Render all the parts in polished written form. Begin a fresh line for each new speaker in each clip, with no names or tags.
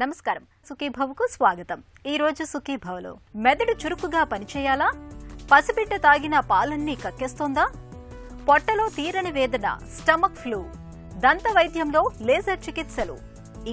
నమస్కారం, సుఖీభవకు స్వాగతం. ఈ రోజు సుఖీభవలో మెదడు చురుకుగా పనిచేయాలా? పసిబిడ్డ తాగిన పాలన్నీ కక్కేస్తోందా? పొట్టలో తీరని వేదన, స్టమక్ ఫ్లూ, దంత వైద్యంలో లేజర్ చికిత్సలు,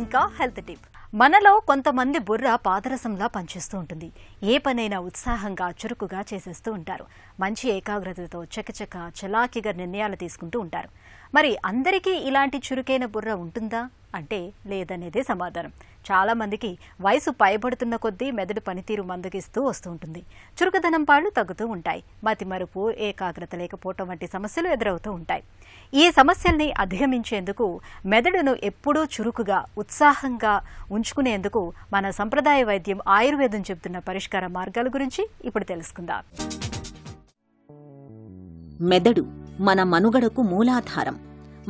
ఇంకా హెల్త్ టిప్. మనలో కొంతమంది బుర్ర పాదరసంలా పనిచేస్తూ ఉంటుంది. ఏ పనైనా ఉత్సాహంగా చురుకుగా చేసేస్తూ ఉంటారు. మంచి ఏకాగ్రతతో చకచక చలాకీగా నిర్ణయాలు తీసుకుంటూ ఉంటారు. మరి అందరికీ ఇలాంటి చురుకైన బుర్ర ఉంటుందా అంటే లేదనేదే సమాధానం. చాలా మందికి వయసు పైబడుతున్న కొద్దీ మెదడు పనితీరు మందగిస్తూ వస్తూ ఉంటుంది. చురుకుదనం పాళ్లు తగ్గుతూ ఉంటాయి. మతిమరుపు, ఏకాగ్రత లేకపోవటం వంటి సమస్యలు ఎదురవుతూ ఉంటాయి. ఈ సమస్యల్ని అధిగమించేందుకు మెదడును ఎప్పుడూ చురుకుగా, ఉత్సాహంగా ఉంచుకునేందుకు మన సంప్రదాయ వైద్యం ఆయుర్వేదం చెబుతున్న పరిష్కార మార్గాల గురించి ఇప్పుడు తెలుసుకుందాం.
మెదడు మన మనుగడకు మూలాధారం.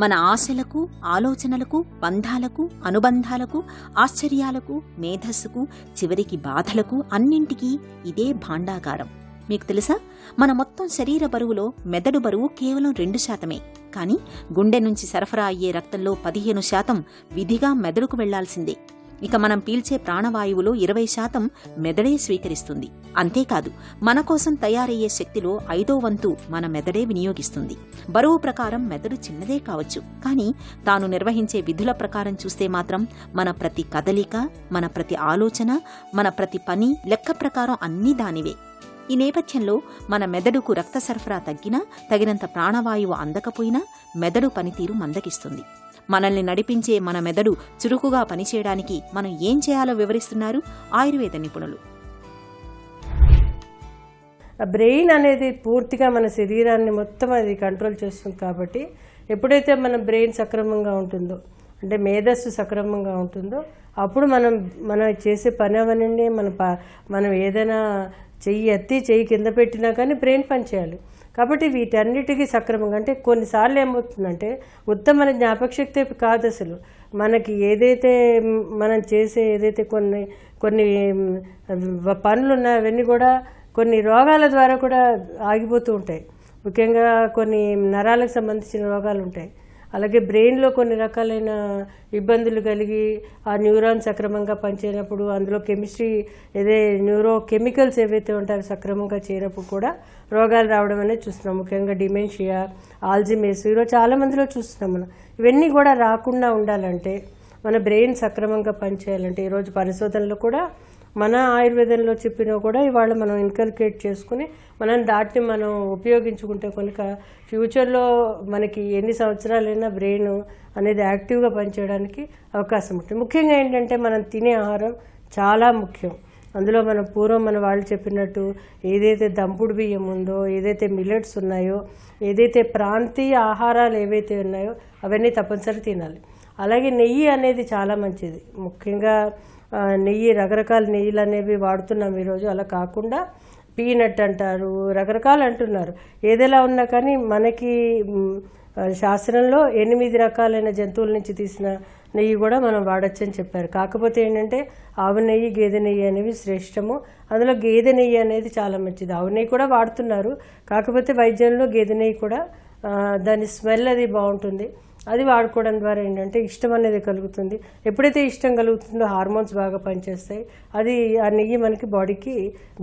మన ఆశలకు, ఆలోచనలకు, బంధాలకు, అనుబంధాలకు, ఆశ్చర్యాలకు, మేధస్సుకు, చివరికి బాధలకు అన్నింటికీ ఇదే భాండాగారం. మీకు తెలుసా, మన మొత్తం శరీర బరువులో మెదడు బరువు కేవలం 2%. కానీ గుండె నుంచి సరఫరా అయ్యే రక్తంలో 15% విధిగా మెదడుకు వెళ్లాల్సిందే. ఇక మనం పీల్చే ప్రాణవాయువులో 20% మెదడే స్వీకరిస్తుంది. అంతేకాదు, మన కోసం తయారయ్యే శక్తిలో 5వ వంతు మన మెదడే వినియోగిస్తుంది. బరువు ప్రకారం మెదడు చిన్నదే కావచ్చు, కానీ తాను నిర్వహించే విధుల ప్రకారం చూస్తే మాత్రం మన ప్రతి కదలిక, మన ప్రతి ఆలోచన, మన ప్రతి పని లెక్క ప్రకారం అన్నీ దానివే. ఈ నేపథ్యంలో మన మెదడుకు రక్త సరఫరా తగ్గినా, తగినంత ప్రాణవాయువు అందకపోయినా మెదడు పనితీరు మందగిస్తుంది. మనల్ని నడిపించే మన మెదడు చురుకుగా పనిచేయడానికి మనం ఏం చేయాలో వివరిస్తున్నారు ఆయుర్వేద నిపుణులు.
బ్రెయిన్ అనేది పూర్తిగా మన శరీరాన్ని మొత్తం అది కంట్రోల్ చేస్తుంది. కాబట్టి ఎప్పుడైతే మన బ్రెయిన్ సక్రమంగా ఉంటుందో, అంటే మేధస్సు సక్రమంగా ఉంటుందో, అప్పుడు మనం చేసే పని అవన్నీ మనం ఏదైనా చెయ్యి ఎత్తి చెయ్యి కింద పెట్టినా కానీ బ్రెయిన్ పనిచేయాలి. కాబట్టి వీటన్నిటికీ సక్రమంగా, అంటే కొన్నిసార్లు ఏమవుతుందంటే ఉత్తమ జ్ఞాపకశక్తి కాదు అసలు. మనకి ఏదైతే మనం చేసే ఏదైతే కొన్ని పనులు ఉన్నాయో అవన్నీ కూడా కొన్ని రోగాల ద్వారా కూడా ఆగిపోతూ ఉంటాయి. ముఖ్యంగా కొన్ని నరాలకు సంబంధించిన రోగాలు ఉంటాయి. అలాగే బ్రెయిన్లో కొన్ని రకాలైన ఇబ్బందులు కలిగి ఆ న్యూరాన్ సక్రమంగా పనిచేయనప్పుడు, అందులో కెమిస్ట్రీ న్యూరో కెమికల్స్ ఏవైతే ఉంటాయో సక్రమంగా చేరినప్పుడు కూడా రోగాలు రావడం అనేది చూస్తున్నాం. ముఖ్యంగా డిమెన్షియా, ఆల్జిమేస్, ఈరోజు చాలామందిలో చూస్తున్నాం మనం. ఇవన్నీ కూడా రాకుండా ఉండాలంటే, మన బ్రెయిన్ సక్రమంగా పనిచేయాలంటే ఈరోజు పరిశోధనలు కూడా మన ఆయుర్వేదంలో చెప్పినా కూడా ఇవాళ మనం ఇన్కల్కేట్ చేసుకుని దాటిని మనం ఉపయోగించుకుంటే కనుక ఫ్యూచర్లో మనకి ఎన్ని సంవత్సరాలైనా బ్రెయిన్ అనేది యాక్టివ్గా పనిచేయడానికి అవకాశం ఉంటుంది. ముఖ్యంగా ఏంటంటే మనం తినే ఆహారం చాలా ముఖ్యం. అందులో పూర్వం మన వాళ్ళు చెప్పినట్టు ఏదైతే దంపుడు బియ్యం ఉందో, ఏదైతే మిల్లెట్స్ ఉన్నాయో, ఏదైతే ప్రాంతీయ ఆహారాలు ఏవైతే ఉన్నాయో అవన్నీ తప్పనిసరి తినాలి. అలాగే నెయ్యి అనేది చాలా మంచిది. ముఖ్యంగా నెయ్యి, రకరకాల నెయ్యిలు అనేవి వాడుతున్నాం ఈరోజు. అలా కాకుండా పీనట్ అంటారు, రకరకాలు అంటున్నారు. ఏదైనా ఉన్నా కానీ మనకి శాస్త్రంలో 8 రకాలైన జంతువుల నుంచి తీసిన నెయ్యి కూడా మనం వాడచ్చు అని చెప్పారు. కాకపోతే ఏంటంటే ఆవు నెయ్యి, గేదె నెయ్యి అనేవి శ్రేష్టము. అందులో గేదె నెయ్యి అనేది చాలా మంచిది. ఆవు నెయ్యి కూడా వాడుతున్నారు, కాకపోతే వైద్యంలో గేదె నెయ్యి కూడా దాని స్మెల్ అది బాగుంటుంది. అది వాడుకోవడం ద్వారా ఏంటంటే ఇష్టం అనేది కలుగుతుంది. ఎప్పుడైతే ఇష్టం కలుగుతుందో హార్మోన్స్ బాగా పనిచేస్తాయి. అది ఆ నెయ్యి మనకి బాడీకి,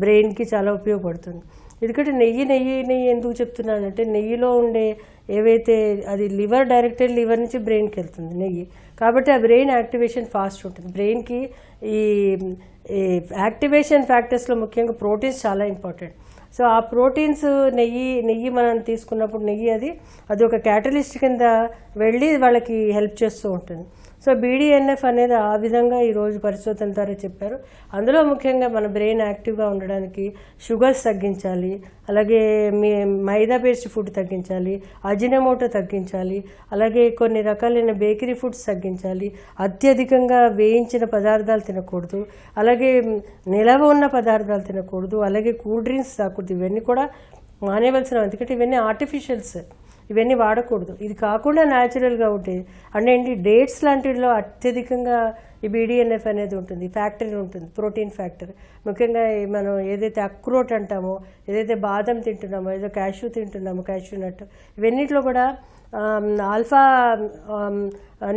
బ్రెయిన్కి చాలా ఉపయోగపడుతుంది. ఎందుకంటే నెయ్యి ఎందుకు చెప్తున్నానంటే, నెయ్యిలో ఉండే ఏవైతే అది డైరెక్టెడ్ లివర్ నుంచి బ్రెయిన్కి వెళ్తుంది నెయ్యి. కాబట్టి ఆ బ్రెయిన్ యాక్టివేషన్ ఫాస్ట్ ఉంటుంది. బ్రెయిన్కి ఈ యాక్టివేషన్ ఫ్యాక్టర్స్లో ముఖ్యంగా ప్రోటీన్స్ చాలా ఇంపార్టెంట్. సో ఆ ప్రోటీన్స్ నెయ్యి మనం తీసుకున్నప్పుడు నెయ్యి అది ఒక క్యాటలిస్ట్ కింద వెళ్ళి వాళ్ళకి హెల్ప్ చేస్తూ ఉంటుంది. సో BDNF అనేది ఆ విధంగా ఈరోజు పరిశోధన ద్వారా చెప్పారు. అందులో ముఖ్యంగా మన బ్రెయిన్ యాక్టివ్గా ఉండడానికి షుగర్స్ తగ్గించాలి, అలాగే మైదా బేస్డ్ ఫుడ్ తగ్గించాలి, అజినోమోటో తగ్గించాలి, అలాగే కొన్ని రకాలైన బేకరీ ఫుడ్స్ తగ్గించాలి, అత్యధికంగా వేయించిన పదార్థాలు తినకూడదు, అలాగే నిలవ ఉన్న పదార్థాలు తినకూడదు, అలాగే కూల్ డ్రింక్స్ తాకూడదు. ఇవన్నీ కూడా మానేవలసిన, ఎందుకంటే ఇవన్నీ ఆర్టిఫిషియల్స్, ఇవన్నీ వాడకూడదు. ఇది కాకుండా న్యాచురల్గా ఉంటాయి. అంటే ఏంటి, డేట్స్ లాంటిలో అత్యధికంగా ఈ BDNF అనేది ఉంటుంది, ఫ్యాక్టరీ ఉంటుంది, ప్రోటీన్ ఫ్యాక్టరీ. ముఖ్యంగా మనం ఏదైతే అక్రోట్ అంటామో, ఏదైతే బాదం తింటున్నామో, ఏదో క్యాష్యూ తింటున్నామో, క్యాష్యూ నట్, ఇవన్నిట్లో కూడా ఆల్ఫా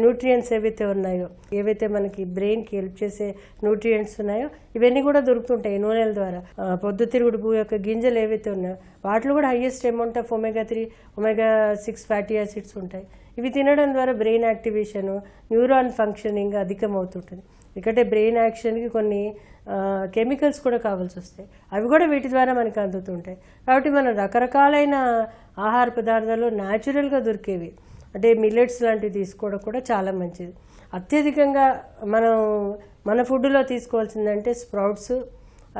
న్యూట్రియంట్స్ ఏవైతే ఉన్నాయో, ఏవైతే మనకి బ్రెయిన్కి హెల్ప్ చేసే న్యూట్రియంట్స్ ఉన్నాయో ఇవన్నీ కూడా దొరుకుతుంటాయి నూనెల ద్వారా. పొద్దుతిరుగుడు పువ్వు యొక్క గింజలు ఏవైతే ఉన్నాయో వాటిలో కూడా highest amount of omega-3, omega-6 fatty acids ఉంటాయి. ఇవి తినడం ద్వారా బ్రెయిన్ యాక్టివేషన్, న్యూరాన్ ఫంక్షనింగ్ అధికమవుతుంటుంది. ఎందుకంటే బ్రెయిన్ యాక్షన్కి కొన్ని కెమికల్స్ కూడా కావాల్సి వస్తాయి, అవి కూడా వీటి ద్వారా మనకు అందుతుంటాయి. కాబట్టి మనం రకరకాలైన ఆహార పదార్థాలు న్యాచురల్గా దొరికేవి అంటే మిల్లెట్స్ లాంటివి తీసుకోవడం కూడా చాలా మంచిది. అత్యధికంగా మన ఫుడ్లో తీసుకోవాల్సిందంటే స్ప్రౌట్స్,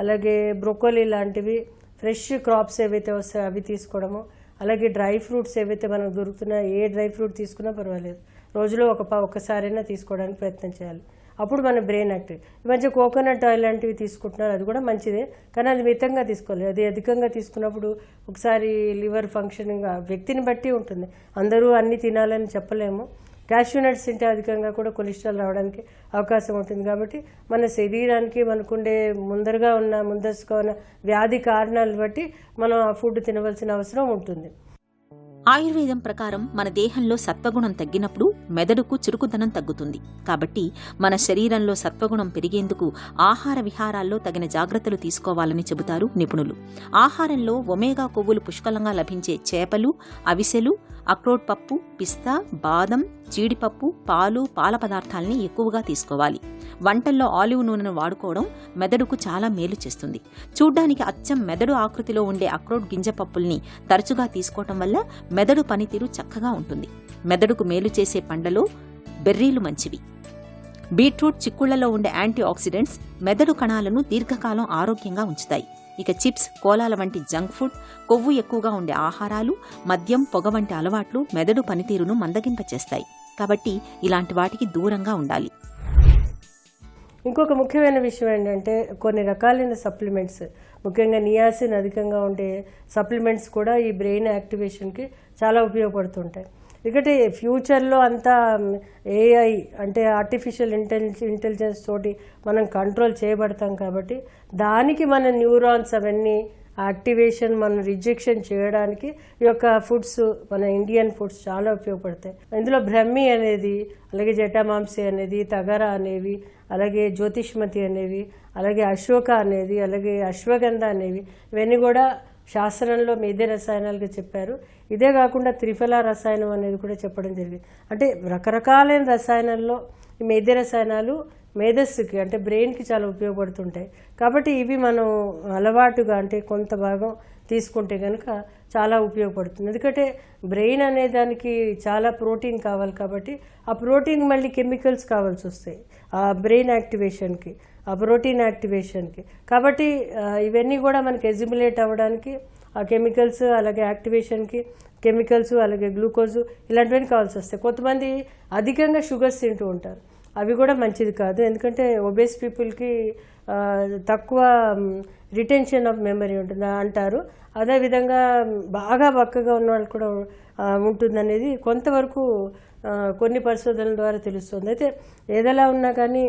అలాగే బ్రొకోలీ లాంటివి, ఫ్రెష్ క్రాప్స్ ఏవైతే వస్తాయో అవి తీసుకోవడము, అలాగే డ్రై ఫ్రూట్స్ ఏవైతే మనకు దొరుకుతున్నాయో ఏ డ్రై ఫ్రూట్ తీసుకున్నా పర్వాలేదు, రోజులో ఒకసారైనా తీసుకోవడానికి ప్రయత్నం చేయాలి. అప్పుడు మన బ్రెయిన్ యాక్టివ్. ఈ మధ్య కోకోనట్ ఆయిల్ లాంటివి తీసుకుంటున్నారు, అది కూడా మంచిదే, కానీ అది మితంగా తీసుకోవాలి. అది అధికంగా తీసుకున్నప్పుడు ఒకసారి లివర్ ఫంక్షనింగ్ వ్యక్తిని బట్టి ఉంటుంది, అందరూ అన్ని తినాలని చెప్పలేము. క్యాష్యూ నట్స్ తింటే అధికంగా కూడా కొలెస్ట్రాల్ రావడానికి అవకాశం ఉంటుంది. కాబట్టి మన శరీరానికి మనకుండే ముందస్తుగా ఉన్న వ్యాధి కారణాలను బట్టి మనం ఆ ఫుడ్ తినవలసిన అవసరం ఉంటుంది.
ఆయుర్వేదం ప్రకారం మన దేహంలో సత్వగుణం తగ్గినప్పుడు మెదడుకు చురుకుదనం తగ్గుతుంది. కాబట్టి మన శరీరంలో సత్వగుణం పెరిగేందుకు ఆహార విహారాల్లో తగిన జాగ్రత్తలు తీసుకోవాలని చెబుతారు నిపుణులు. ఆహారంలో ఒమేగా కొవ్వులు పుష్కలంగా లభించే చేపలు, అవిసెలు, అక్రోట్ పప్పు, పిస్తా, బాదం, జీడిపప్పు, పాలు, పాల పదార్థాలని ఎక్కువగా తీసుకోవాలి. వంటల్లో ఆలివ్ నూనెను వాడుకోవడం మెదడుకు చాలా మేలు చేస్తుంది. చూడ్డానికి అచ్చం మెదడు ఆకృతిలో ఉండే అక్రోట్ గింజ పప్పుల్ని తరచుగా తీసుకోవటం వల్ల మెదడు పనితీరు చక్కగా ఉంటుంది. మెదడుకు మేలు చేసే పండ్లలో బెర్రీలు మంచివి. బీట్రూట్, చిక్కుళ్లలో ఉండే యాంటీ ఆక్సిడెంట్స్ మెదడు కణాలను దీర్ఘకాలం ఆరోగ్యంగా ఉంచుతాయి. ఇక చిప్స్, కోలాల వంటి జంక్ ఫుడ్, కొవ్వు ఎక్కువగా ఉండే ఆహారాలు, మద్యం, పొగ వంటి అలవాట్లు మెదడు పనితీరును మందగింపచేస్తాయి. కాబట్టి ఇలాంటి వాటికి దూరంగా ఉండాలి.
ఇంకొక ముఖ్యమైన విషయం ఏంటంటే కొన్ని రకాలైన సప్లిమెంట్స్, ముఖ్యంగా నియాసిన్ అధికంగా ఉండే సప్లిమెంట్స్ కూడా ఈ బ్రెయిన్ యాక్టివేషన్కి చాలా ఉపయోగపడుతుంటాయి. ఎందుకంటే ఫ్యూచర్లో అంతా ఏఐ అంటే ఆర్టిఫిషియల్ ఇంటెలిజెన్స్ తోటి మనం కంట్రోల్ చేయబడతాం. కాబట్టి దానికి మన న్యూరాన్స్ అవన్నీ యాక్టివేషన్, మనం రిజెక్షన్ చేయడానికి ఈ యొక్క ఫుడ్స్, మన ఇండియన్ ఫుడ్స్ చాలా ఉపయోగపడతాయి. ఇందులో బ్రహ్మి అనేది, అలాగే జటామాంసి అనేది, తగర అనేవి, అలాగే జ్యోతిష్మతి అనేవి, అలాగే అశోక అనేది, అలాగే అశ్వగంధ అనేవి, ఇవన్నీ కూడా శాస్త్రంలో మేధే రసాయనాలుగా చెప్పారు. ఇదే కాకుండా త్రిఫల రసాయనం అనేది కూడా చెప్పడం జరిగింది. అంటే రకరకాలైన రసాయనాల్లో ఈ మేధే రసాయనాలు మేధస్సుకి అంటే బ్రెయిన్కి చాలా ఉపయోగపడుతుంటాయి. కాబట్టి ఇవి మనం అలవాటుగా అంటే కొంత భాగం తీసుకుంటే కనుక చాలా ఉపయోగపడుతుంది. ఎందుకంటే బ్రెయిన్ అనే దానికి చాలా ప్రోటీన్ కావాలి. కాబట్టి ఆ ప్రోటీన్ మళ్ళీ కెమికల్స్ కావాల్సి వస్తాయి ఆ బ్రెయిన్ యాక్టివేషన్కి, ఆ ప్రోటీన్ యాక్టివేషన్కి. కాబట్టి ఇవన్నీ కూడా మనకి ఎజిములేట్ అవ్వడానికి ఆ కెమికల్స్, అలాగే యాక్టివేషన్కి కెమికల్స్, అలాగే గ్లూకోజు ఇలాంటివన్నీ కావాల్సి వస్తాయి. కొంతమంది అధికంగా షుగర్స్ తింటూ ఉంటారు, అవి కూడా మంచిది కాదు. ఎందుకంటే ఒబేస్ పీపుల్కి తక్కువ రిటెన్షన్ ఆఫ్ మెమరీ ఉంటుంది అంటారు. అదేవిధంగా బాగా బక్కగా ఉన్న వాళ్ళు కూడా ఉంటుందనేది కొంతవరకు కొన్ని పరిశోధనల ద్వారా తెలుస్తుంది. అయితే ఏదైనా ఉన్నా కానీ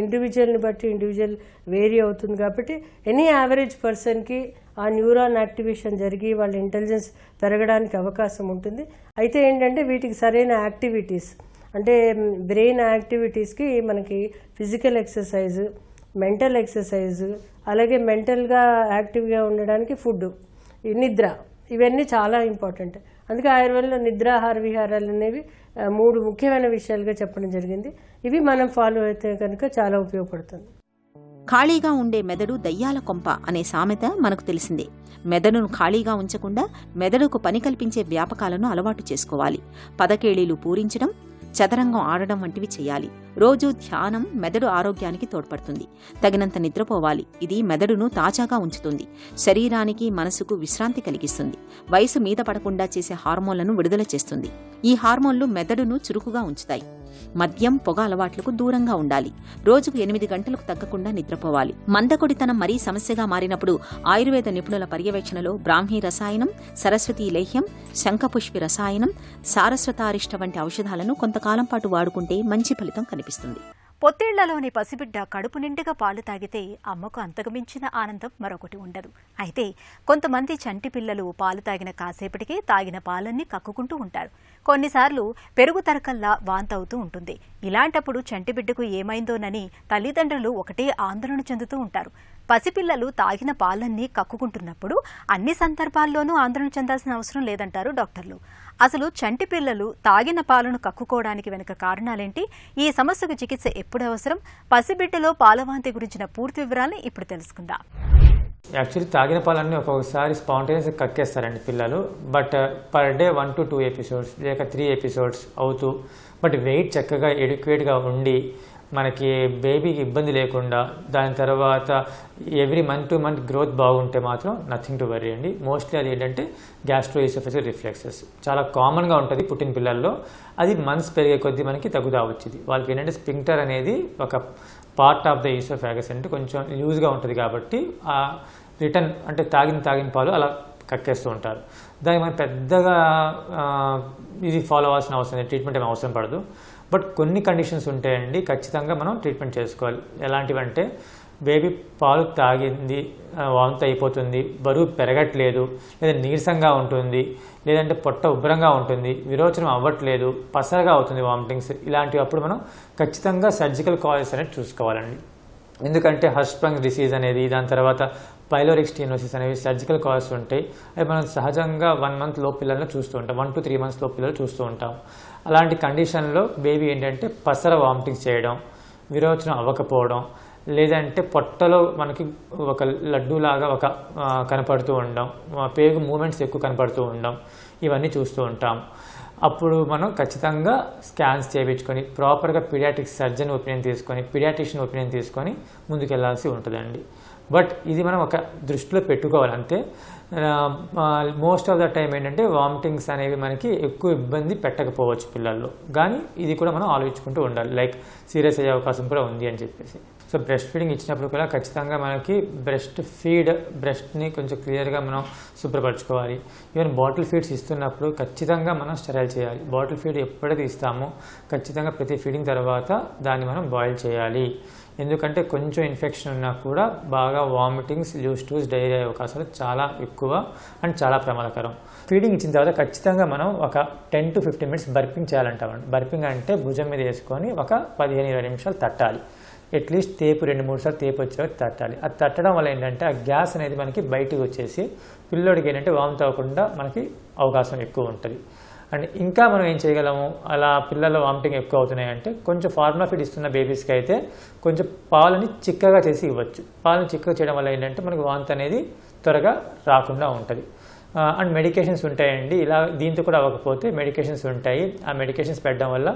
ఇండివిజువల్ని బట్టి ఇండివిజువల్ వేరీ అవుతుంది. కాబట్టి ఎనీ యావరేజ్ పర్సన్కి ఆ న్యూరాన్ యాక్టివేషన్ జరిగి వాళ్ళ ఇంటెలిజెన్స్ పెరగడానికి అవకాశం ఉంటుంది. అయితే ఏంటంటే వీటికి సరైన యాక్టివిటీస్ అంటే బ్రెయిన్ యాక్టివిటీస్కి మనకి ఫిజికల్ ఎక్సర్సైజ్, మెంటల్ ఎక్సర్సైజ్, అలాగే మెంటల్గా యాక్టివ్గా ఉండడానికి ఫుడ్, నిద్ర, ఇవన్నీ చాలా ఇంపార్టెంట్. అందుకే ఆయుర్వేదంలో నిద్రాహార విహారాలు అనేవి 3 ముఖ్యమైన విషయాలుగా చెప్పడం జరిగింది. ఇవి మనం ఫాలో అయితే కనుక చాలా ఉపయోగపడుతుంది.
ఖాళీగా ఉండే మెదడు దయ్యాల కొంప అనే సామెత మనకు తెలిసిందే. మెదడును ఖాళీగా ఉంచకుండా మెదడుకు పని కల్పించే వ్యాపకాలను అలవాటు చేసుకోవాలి. పదకేళీలు పూరించడం, చదరంగం ఆడడం వంటివి చేయాలి. రోజూ ధ్యానం మెదడు ఆరోగ్యానికి తోడ్పడుతుంది. తగినంత నిద్రపోవాలి. ఇది మెదడును తాజాగా ఉంచుతుంది. శరీరానికి, మనసుకు విశ్రాంతి కలిగిస్తుంది. వయసు మీద పడకుండా చేసే హార్మోన్లను విడుదల చేస్తుంది. ఈ హార్మోన్లు మెదడును చురుకుగా ఉంచుతాయి. మద్యం, పొగ అలవాట్లకు దూరంగా ఉండాలి. రోజుకు 8 గంటలకు తగ్గకుండా నిద్రపోవాలి. మందకొడితనం మరీ సమస్యగా మారినప్పుడు ఆయుర్వేద నిపుణుల పర్యవేక్షణలో బ్రాహ్మీ రసాయనం, సరస్వతీ లేహ్యం, శంఖపుష్పి రసాయనం, సారస్వతారిష్ట వంటి ఔషధాలను కొంతకాలం పాటు వాడుకుంటే మంచి ఫలితం కనిపిస్తుంది.
పొత్తిళ్లలోని పసిబిడ్డ కడుపు నిండుగా పాలు తాగితే అమ్మకు అంతకు మించిన ఆనందం మరొకటి ఉండదు. అయితే కొంతమంది చంటి పిల్లలు పాలు తాగిన కాసేపటికి తాగిన పాలన్నీ కక్కుకుంటూ ఉంటారు. కొన్నిసార్లు పెరుగు తరకల్లా వాంతవుతూ ఉంటుంది. ఇలాంటప్పుడు చంటి బిడ్డకు ఏమైందోనని తల్లిదండ్రులు ఒకటే ఆందోళన చెందుతూ ఉంటారు. పసిపిల్లలు తాగిన పాలన్నీ కక్కుకుంటున్నప్పుడు అన్ని సందర్భాల్లోనూ ఆందోళన చెందాల్సిన అవసరం లేదంటారు డాక్టర్లు. అసలు చంటి పిల్లలు తాగిన పాలను కక్కుకోవడానికి వెనుక కారణాలేంటి, ఈ సమస్యకు చికిత్స ఎప్పుడు అవసరం, పసిబిడ్డలో పాలవాంతి గురించిన పూర్తి వివరాలను ఇప్పుడు తెలుసుకుందాం.
యాక్చువల్లీ తాగిన పాలన్నీ ఒక్కొక్కసారి స్పాంటేనియస్గా కక్కేస్తారండి పిల్లలు. But per day 1 to 2 episodes లేక 3 ఎపిసోడ్స్ అవుతూ, బట్ వెయిట్ చక్కగా ఎడ్యుకేట్గా ఉండి మనకి బేబీకి ఇబ్బంది లేకుండా దాని తర్వాత every month to month growth బాగుంటే మాత్రం నథింగ్ టు వరీ అండి. మోస్ట్లీ అది ఏంటంటే గ్యాస్ట్రోఈసోఫేజియల్ రిఫ్లెక్సెస్ చాలా కామన్గా ఉంటుంది పుట్టిన పిల్లల్లో. అది మంత్స్ పెరిగే కొద్దీ మనకి తగ్గుతా వచ్చింది. వాళ్ళకి ఏంటంటే స్పింక్టర్ అనేది ఒక పార్ట్ ఆఫ్ ద ఈసోఫాగస్ అంటే కొంచెం లూజ్గా ఉంటుంది కాబట్టి ఆ రిటర్న్ అంటే తాగిన పాలు అలా కక్కేస్తూ ఉంటారు. దానికి మనం పెద్దగా ఇది ఫాలో అవ్వాల్సిన అవసరం లేదు, ట్రీట్మెంట్ ఏమి అవసరం పడదు. బట్ కొన్ని కండిషన్స్ ఉంటాయండి, ఖచ్చితంగా మనం ట్రీట్మెంట్ చేసుకోవాలి. ఎలాంటివంటే బేబీ పాలు తాగింది, వాంతి అయిపోతుంది, బరువు పెరగట్లేదు, లేదా నీరసంగా ఉంటుంది, లేదంటే పొట్ట ఉబ్బరంగా ఉంటుంది, విరోచనం అవ్వట్లేదు, పసరగా అవుతుంది వామిటింగ్స్, ఇలాంటివి అప్పుడు మనం ఖచ్చితంగా సర్జికల్ కాజెస్ అనేది చూసుకోవాలండి. ఎందుకంటే హర్ష్ప్రంగ్ డిసీజ్ అనేది, దాని తర్వాత పైలోరిక్ స్టీనోసిస్ అనేవి సర్జికల్ కాజెస్ ఉంటాయి. అవి మనం సహజంగా 1 month లోపు పిల్లలను చూస్తూ ఉంటాం, 1 to 3 months లోపు పిల్లలు చూస్తూ ఉంటాం. అలాంటి కండిషన్లో బేబీ ఏంటంటే పసర వామిటింగ్స్ చేయడం, విరోచనం అవ్వకపోవడం, లేదంటే పొట్టలో మనకి ఒక లడ్డూలాగా ఒక కనపడుతూ ఉండడం, పేగు మూమెంట్స్ ఎక్కువ కనపడుతూ ఉండడం, ఇవన్నీ చూస్తూ ఉంటాం. అప్పుడు మనం ఖచ్చితంగా స్కాన్స్ చేయించుకొని ప్రాపర్గా పీడియాట్రిక్ సర్జన్ ఒపీనియన్ తీసుకొని, పీడియాట్రిషియన్ ఒపీనియన్ తీసుకొని ముందుకెళ్లాల్సి ఉంటుందండి. బట్ ఇది మనం ఒక దృష్టిలో పెట్టుకోవాలి అంతే. మోస్ట్ ఆఫ్ ద టైం ఏంటంటే వామిటింగ్స్ అనేవి మనకి ఎక్కువ ఇబ్బంది పెట్టకపోవచ్చు పిల్లల్లో, కానీ ఇది కూడా మనం ఆలోచించుకుంటూ ఉండాలి, లైక్ సీరియస్ అయ్యే అవకాశం కూడా ఉంది అని చెప్పేసి. సో బ్రెస్ట్ ఫీడింగ్ ఇచ్చినప్పుడు కూడా ఖచ్చితంగా మనకి బ్రెస్ట్ని కొంచెం క్లియర్గా మనం శుభ్రపరచుకోవాలి. ఈవెన్ బాటిల్ ఫీడ్స్ ఇస్తున్నప్పుడు ఖచ్చితంగా మనం స్టెరైల్ చేయాలి. బాటిల్ ఫీడ్ ఎప్పుడైతే ఇస్తామో ఖచ్చితంగా ప్రతి ఫీడింగ్ తర్వాత దాన్ని మనం బాయిల్ చేయాలి. ఎందుకంటే కొంచెం ఇన్ఫెక్షన్ ఉన్నా కూడా బాగా వామిటింగ్స్, లూజ్ టూస్, డైరియా అయ్యే అవకాశాలు చాలా ఎక్కువ అండ్ చాలా ప్రమాదకరం. ఫీడింగ్ ఇచ్చిన తర్వాత ఖచ్చితంగా మనం ఒక 10 to 15 minutes బర్పింగ్ చేయాలంటామండి. బర్పింగ్ అంటే భుజం మీద వేసుకొని ఒక 15-20 నిమిషాలు తట్టాలి. అట్లీస్ట్ తేపు 2-3 సార్లు తేపు వచ్చేవారు తట్టాలి. అది తట్టడం వల్ల ఏంటంటే ఆ గ్యాస్ అనేది మనకి బయటకు వచ్చేసి పిల్లోడికి ఏంటంటే వామిట్ అవ్వకుండా మనకి అవకాశం ఎక్కువ ఉంటుంది. అండ్ ఇంకా మనం ఏం చేయగలము, అలా పిల్లల వామిటింగ్ ఎక్కువ అవుతున్నాయంటే కొంచెం ఫార్ములా ఫీడ్ ఇస్తున్న బేబీస్కి అయితే కొంచెం పాలని చిక్కగా చేసి ఇవ్వచ్చు. పాలను చిక్కగా చేయడం వల్ల ఏంటంటే మనకి వాంతి అనేది త్వరగా రాకుండా ఉంటుంది. అండ్ మెడికేషన్స్ ఉంటాయండి, ఇలా దీంతో కూడా అవ్వకపోతే మెడికేషన్స్ ఉంటాయి. ఆ మెడికేషన్స్ పెట్టడం వల్ల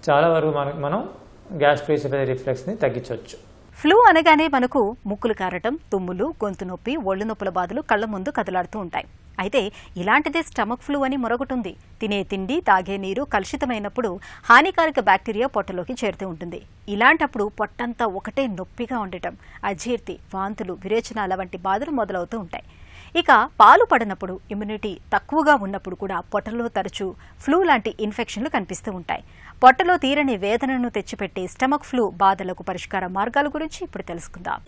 చాలా వరకు మనం గ్యాస్ట్రోఈసోఫేజియల్ రిఫ్లెక్స్ని తగ్గించవచ్చు.
ఫ్లూ అనగానే మనకు ముక్కులు కారటం, తుమ్ములు, గొంతు నొప్పి, ఒళ్ళు నొప్పుల బాధలు కళ్ల ముందు కదలాడుతూ ఉంటాయి. అయితే ఇలాంటిదే స్టమక్ ఫ్లూ అని మరొకటి ఉంది. తినే తిండి, తాగే నీరు కలుషితమైనప్పుడు హానికారక బ్యాక్టీరియా పొట్టలోకి చేరుతూ ఉంటుంది. ఇలాంటప్పుడు పొట్టంతా ఒకటే నొప్పిగా ఉండటం, అజీర్తి, వాంతులు, విరేచనాల వంటి బాధలు మొదలవుతూ ఉంటాయి. ఇక పాలు పడనప్పుడు, ఇమ్యూనిటీ తక్కువగా ఉన్నప్పుడు కూడా పొట్టలో తరచూ ఫ్లూ లాంటి ఇన్ఫెక్షన్లు కనిపిస్తూ ఉంటాయి. పొట్టలో తీరని వేదనను తెచ్చిపెట్టే స్టమక్ ఫ్లూ బాధలకు పరిష్కార మార్గాల గురించి ఇప్పుడు తెలుసుకుందాం.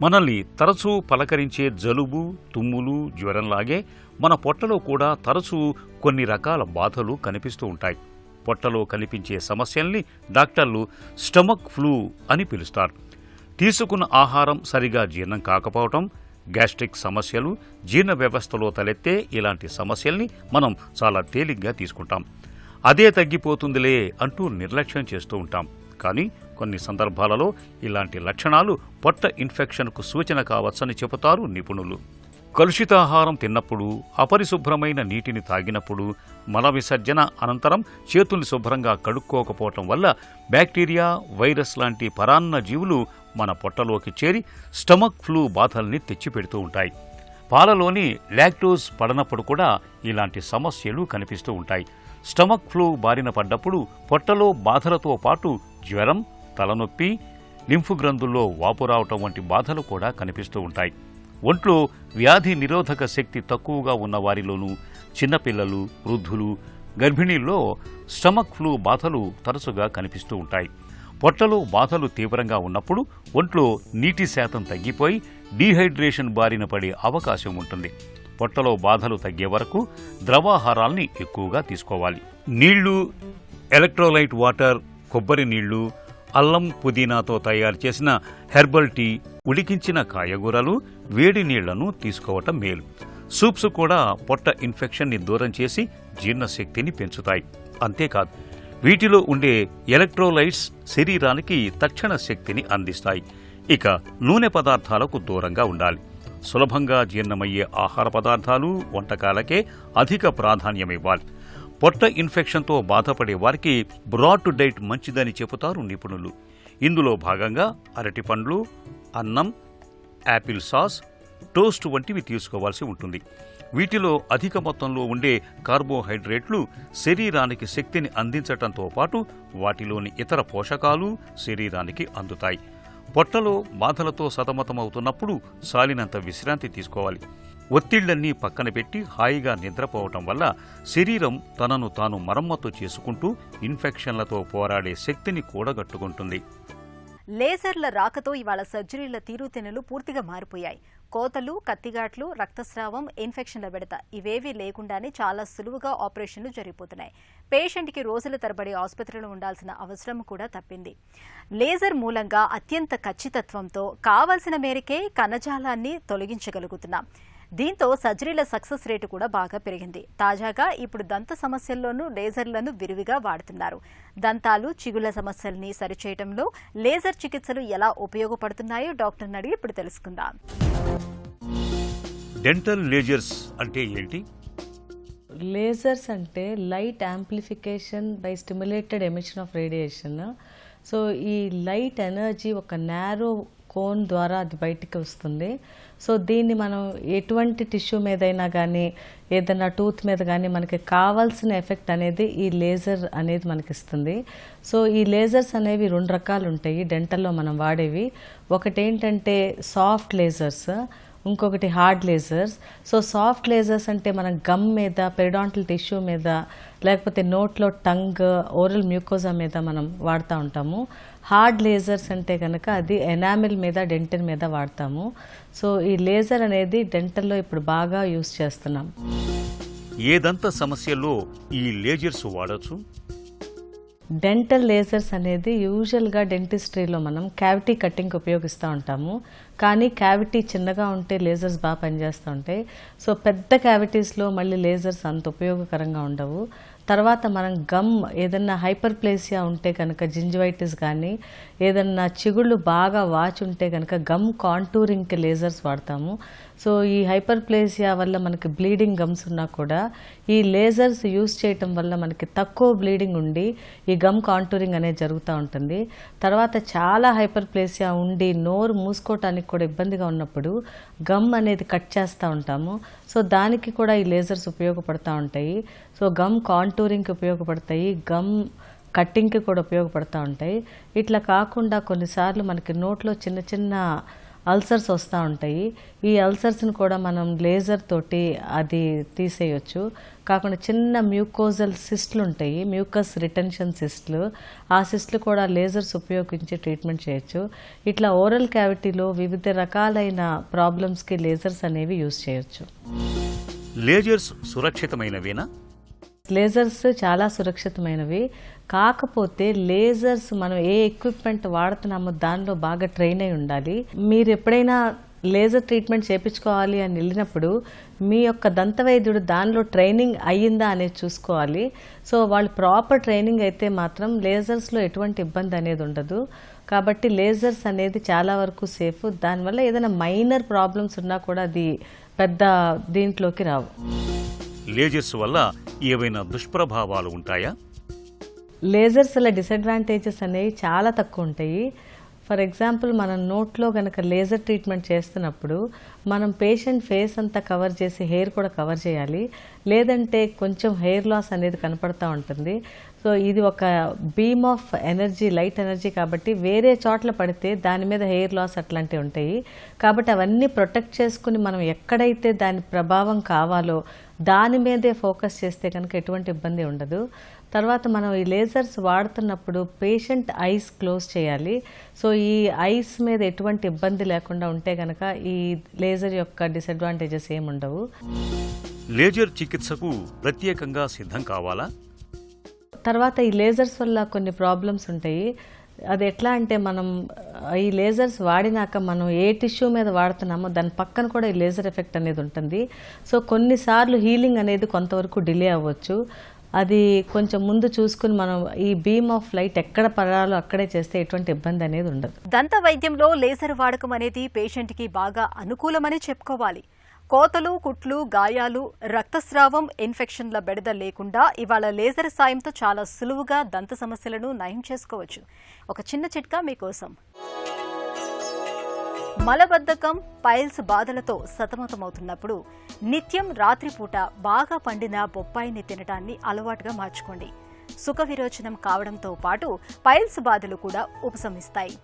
మనల్ని తరచూ పలకరించే జలుబు, తుమ్ములు, జ్వరంలాగే మన పొట్టలో కూడా తరచూ కొన్ని రకాల బాధలు కనిపిస్తూ ఉంటాయి. పొట్టలో కనిపించే సమస్యల్ని డాక్టర్లు స్టమక్ ఫ్లూ అని పిలుస్తారు. తీసుకున్న ఆహారం సరిగా జీర్ణం కాకపోవటం, గ్యాస్ట్రిక్ సమస్యలు, జీర్ణ వ్యవస్థలో తలెత్తే ఇలాంటి సమస్యల్ని మనం చాలా తేలిగ్గా తీసుకుంటాం. అదే తగ్గిపోతుందిలే అంటూ నిర్లక్ష్యం చేస్తూ ఉంటాం. కానీ కొన్ని సందర్భాలలో ఇలాంటి లక్షణాలు పొట్ట ఇన్ఫెక్షన్కు సూచన కావచ్చని చెబుతారు నిపుణులు. కలుషితాహారం తిన్నప్పుడు, అపరిశుభ్రమైన నీటిని తాగినప్పుడు, మల విసర్జన అనంతరం చేతుల్ని శుభ్రంగా కడుక్కోకపోవటం వల్ల బ్యాక్టీరియా, వైరస్ లాంటి పరాన్న జీవులు మన పొట్టలోకి చేరి స్టమక్ ఫ్లూ బాధల్ని తెచ్చిపెడుతూ ఉంటాయి. పాలలోని లాక్టోజ్ పడనప్పుడు కూడా ఇలాంటి సమస్యలు కనిపిస్తూ ఉంటాయి. స్టమక్ ఫ్లూ బారిన పడ్డప్పుడు పొట్టలో బాధలతో పాటు జ్వరం, తలనొప్పి, లింఫ్ గ్రంథుల్లో వాపు రావటం వంటి బాధలు కూడా కనిపిస్తూ ఉంటాయి. ఒంట్లో వ్యాధి నిరోధక శక్తి తక్కువగా ఉన్న వారిలోనూ చిన్నపిల్లలు, వృద్ధులు, గర్భిణీల్లో స్టమక్ ఫ్లూ బాధలు తరచుగా కనిపిస్తూ ఉంటాయి. పొట్టలో బాధలు తీవ్రంగా ఉన్నప్పుడు ఒంట్లో నీటి శాతం తగ్గిపోయి డీహైడ్రేషన్ బారిన పడే అవకాశం ఉంటుంది. పొట్టలో బాధలు తగ్గే వరకు ద్రవాహారాల్ని ఎక్కువగా తీసుకోవాలి. నీళ్లు, ఎలక్ట్రోలైట్ వాటర్, కొబ్బరి నీళ్లు, అల్లం, పుదీనాతో తయారు చేసిన హెర్బల్ టీ, ఉడికించిన కాయగూరలు, వేడి నీళ్లను తీసుకోవటం మేలు. సూప్స్ కూడా పొట్ట ఇన్ఫెక్షన్ని దూరం చేసి జీర్ణశక్తిని పెంచుతాయి. అంతేకాదు, వీటిలో ఉండే ఎలక్ట్రోలైట్స్ శరీరానికి తక్షణ శక్తిని అందిస్తాయి. ఇక నూనె పదార్థాలకు దూరంగా ఉండాలి. సులభంగా జీర్ణమయ్యే ఆహార పదార్థాలు, వంటకాలకే అధిక ప్రాధాన్యమివ్వాలి. పొట్ట ఇన్ఫెక్షన్తో బాధపడే వారికి బ్రాడ్ డైట్ మంచిదని చెబుతారు నిపుణులు. ఇందులో భాగంగా అరటిపండ్లు, అన్నం, యాపిల్ సాస్, టోస్ట్ వంటివి తీసుకోవాల్సి ఉంటుంది. వీటిలో అధిక మొత్తంలో ఉండే కార్బోహైడ్రేట్లు శరీరానికి శక్తిని అందించటంతో పాటు వాటిలోని ఇతర పోషకాలు శరీరానికి అందుతాయి. పొట్టలో బాధలతో సతమతమవుతున్నప్పుడు సాలినంత విశ్రాంతి తీసుకోవాలి. ఒత్తిళ్లన్నీ పక్కన పెట్టి హాయిగా నిద్రపోవటం వల్ల శరీరం తనను తాను మరమ్మతు చేసుకుంటూ ఇన్ఫెక్షన్లతో పోరాడే శక్తిని కూడగట్టుకుంటుంది.
లేజర్ల రాకతో ఇవాళ సర్జరీల తీరుతెన్నులు పూర్తిగా మారిపోయాయి. కోతలు, కత్తిగాట్లు, రక్తస్రావం, ఇన్ఫెక్షన్ల బెడత ఇవేవీ లేకుండానే చాలా సులువుగా ఆపరేషన్లు జరిగిపోతున్నాయి. పేషెంట్కి రోజుల తరబడి ఆసుపత్రిలో ఉండాల్సిన అవసరం కూడా తప్పింది. లేజర్ మూలంగా అత్యంత ఖచ్చితత్వంతో కావలసిన మేరకే కణజాలాన్ని తొలగించగలుగుతున్నాం. దీంతో సర్జరీల సక్సెస్ రేటు కూడా బాగా పెరిగింది. తాజాగా ఇప్పుడు దంత సమస్యల్లోనూ లేజర్లను విరివిగా వాడుతున్నారు. దంతాలు, చిగుళ్ల సమస్యల్ని సరిచేయడంలో లేజర్ చికిత్సలు ఎలా ఉపయోగపడుతున్నాయో డాక్టర్ని అడిగి ఇప్పుడు తెలుసుకుందాం.
డెంటల్ లేజర్స్ అంటే ఏంటి?
లేజర్స్ అంటే light amplification by stimulated emission of radiation. So ఈ లైట్ ఎనర్జీ ఒక నారో కోన్ ద్వారా అది బయటికి వస్తుంది. సో దీన్ని మనం ఎటువంటి టిష్యూ మీదైనా కానీ ఏదైనా టూత్ మీద కానీ మనకి కావాల్సిన ఎఫెక్ట్ అనేది ఈ లేజర్ అనేది మనకి ఇస్తుంది. సో ఈ లేజర్స్ అనేవి 2 రకాలు ఉంటాయి డెంటల్లో మనం వాడేవి. ఒకటి ఏంటంటే సాఫ్ట్ లేజర్స్, ఇంకొకటి hard lasers. So soft lasers అంటే మనం గమ్ మీద, పెరిడాంటల్ టిష్యూ మీద, లేకపోతే నోట్లో టంగ్, ఓరల్ మ్యూకోజా మీద మనం వాడుతూ ఉంటాము. హార్డ్ లేజర్స్ అంటే కనుక అది ఎనామిల్ మీద, డెంటిన్ మీద వాడతాము. సో ఈ లేజర్ అనేది డెంటల్లో ఇప్పుడు బాగా యూజ్ చేస్తున్నాం.
ఏదంత సమస్యల్లో ఈ లేజర్స్ వాడచ్చు?
డెంటల్ లేజర్స్ అనేది యూజువల్గా డెంటిస్ట్రీలో మనం క్యావిటీ కటింగ్ ఉపయోగిస్తూ ఉంటాము. కానీ క్యావిటీ చిన్నగా ఉంటే లేజర్స్ బాగా పనిచేస్తూ ఉంటాయి. సో పెద్ద క్యావిటీస్లో మళ్ళీ లేజర్స్ అంత ఉపయోగకరంగా ఉండవు. తర్వాత మనం గమ్ ఏదన్నా హైపర్ప్లేసియా ఉంటే కనుక, జింజివైటిస్ కానీ ఏదన్నా చిగుళ్ళు బాగా వాచి ఉంటే కనుక గమ్ కాంటూరింగ్కి లేజర్స్ వాడతాము. సో ఈ హైపర్ప్లేసియా వల్ల మనకి బ్లీడింగ్ గమ్స్ ఉన్నా కూడా ఈ లేజర్స్ యూస్ చేయటం వల్ల మనకి తక్కువ బ్లీడింగ్ ఉండి ఈ గమ్ కాంటూరింగ్ అనేది జరుగుతూ ఉంటుంది. తర్వాత చాలా హైపర్ప్లేసియా ఉండి నోరు మూసుకోవటానికి కూడా ఇబ్బందిగా ఉన్నప్పుడు గమ్ అనేది కట్ చేస్తూ ఉంటాము. సో దానికి కూడా ఈ లేజర్స్ ఉపయోగపడుతూ ఉంటాయి. సో గమ్ కాంటూరింగ్కి ఉపయోగపడతాయి, గమ్ కట్టింగ్కి కూడా ఉపయోగపడుతూ ఉంటాయి. ఇట్లా కాకుండా కొన్నిసార్లు మనకి నోట్లో చిన్న చిన్న అల్సర్స్ వస్తూ ఉంటాయి. ఈ అల్సర్స్ని కూడా మనం లేజర్ తోటి అది తీసేయచ్చు. కాకుండా చిన్న మ్యూకోజల్ సిస్ట్లు ఉంటాయి, మ్యూకస్ రిటెన్షన్ సిస్ట్లు. ఆ సిస్ట్లు కూడా లేజర్స్ ఉపయోగించి ట్రీట్మెంట్ చేయొచ్చు. ఇట్లా ఓరల్ క్యావిటీలో వివిధ రకాలైన ప్రాబ్లమ్స్కి లేజర్స్ అనేవి యూజ్ చేయొచ్చు.
లేజర్స్ సురక్షితమైనవేనా?
లేజర్స్ చాలా సురక్షితమైనవి. కాకపోతే లేజర్స్ మనం ఏ ఎక్విప్మెంట్ వాడుతున్నామో దానిలో బాగా ట్రైన్ అయి ఉండాలి. మీరు ఎప్పుడైనా లేజర్ ట్రీట్మెంట్ చేయించుకోవాలి అని వెళ్ళినప్పుడు మీ యొక్క దంతవైద్యుడు దానిలో ట్రైనింగ్ అయ్యిందా అనేది చూసుకోవాలి. సో వాళ్ళు ప్రాపర్ ట్రైనింగ్ అయితే మాత్రం లేజర్స్లో ఎటువంటి ఇబ్బంది అనేది ఉండదు. కాబట్టి లేజర్స్ అనేది చాలా వరకు సేఫ్. దానివల్ల ఏదైనా మైనర్ ప్రాబ్లమ్స్ ఉన్నా కూడా అది పెద్ద దీంట్లోకి రావు.
లేజర్స్ వల్ల ఏవైనా దుష్ప్రభావాలు ఉంటాయా?
లేజర్స్ వల్ల డిసడ్వాంటేజెస్ అనేవి చాలా తక్కువ ఉంటాయి. ఫర్ ఎగ్జాంపుల్ మనం నోట్లో కనుక లేజర్ ట్రీట్మెంట్ చేస్తున్నప్పుడు మనం పేషెంట్ ఫేస్ అంతా కవర్ చేసి హెయిర్ కూడా కవర్ చేయాలి, లేదంటే కొంచెం హెయిర్ లాస్ అనేది కనపడతా ఉంటుంది. సో ఇది ఒక beam of energy, light energy కాబట్టి వేరే చోట్ల పడితే దాని మీద హెయిర్ లాస్ అట్లాంటివి ఉంటాయి. కాబట్టి అవన్నీ ప్రొటెక్ట్ చేసుకుని మనం ఎక్కడైతే దాని ప్రభావం కావాలో దాని మీదే ఫోకస్ చేస్తే కనుక ఎటువంటి ఇబ్బంది ఉండదు. తర్వాత మనం ఈ లేజర్స్ వాడుతున్నప్పుడు పేషెంట్ ఐస్ క్లోజ్ చేయాలి. సో ఈ ఐస్ మీద ఎటువంటి ఇబ్బంది లేకుండా ఉంటే కనుక ఈ లేజర్ యొక్క డిసడ్వాంటేజెస్ ఏముండవు.
లేజర్ చికిత్సకు ప్రత్యేకంగా సిద్ధం కావాలా?
తర్వాత ఈ లేజర్స్ వల్ల కొన్ని ప్రాబ్లమ్స్ ఉంటాయి. అది ఎట్లా అంటే మనం ఈ లేజర్స్ వాడినాక మనం ఏ టిష్యూ మీద వాడుతున్నామో దాని పక్కన కూడా ఈ లేజర్ ఎఫెక్ట్ అనేది ఉంటుంది. సో కొన్నిసార్లు హీలింగ్ అనేది కొంతవరకు డిలే అవ్వచ్చు. అది కొంచెం ముందు చూసుకుని మనం ఈ బీమ్ ఆఫ్ లైట్ ఎక్కడ పడాలో అక్కడే చేస్తే ఎటువంటి ఇబ్బంది అనేది ఉండదు.
దంత వైద్యంలో లేజర్ వాడకం అనేది పేషెంట్కి బాగా అనుకూలమని చెప్పుకోవాలి. కోతలు, కుట్లు, గాయాలు, రక్తస్రావం, ఇన్ఫెక్షన్ల బెడద లేకుండా ఇవాళ లేజర్ సాయంతో చాలా సులువుగా దంత సమస్యలను నయం చేసుకోవచ్చు. ఒక చిన్న చిట్కా మీకోసం. మలబద్ధకం, పైల్స్ బాధలతో సతమతమవుతున్నప్పుడు నిత్యం రాత్రిపూట బాగా పండిన బొప్పాయిని తినటాన్ని అలవాటుగా మార్చుకోండి. సుఖ విరోచనం కావడంతో పాటు పైల్స్ బాధలు కూడా ఉపశమిస్తాయి.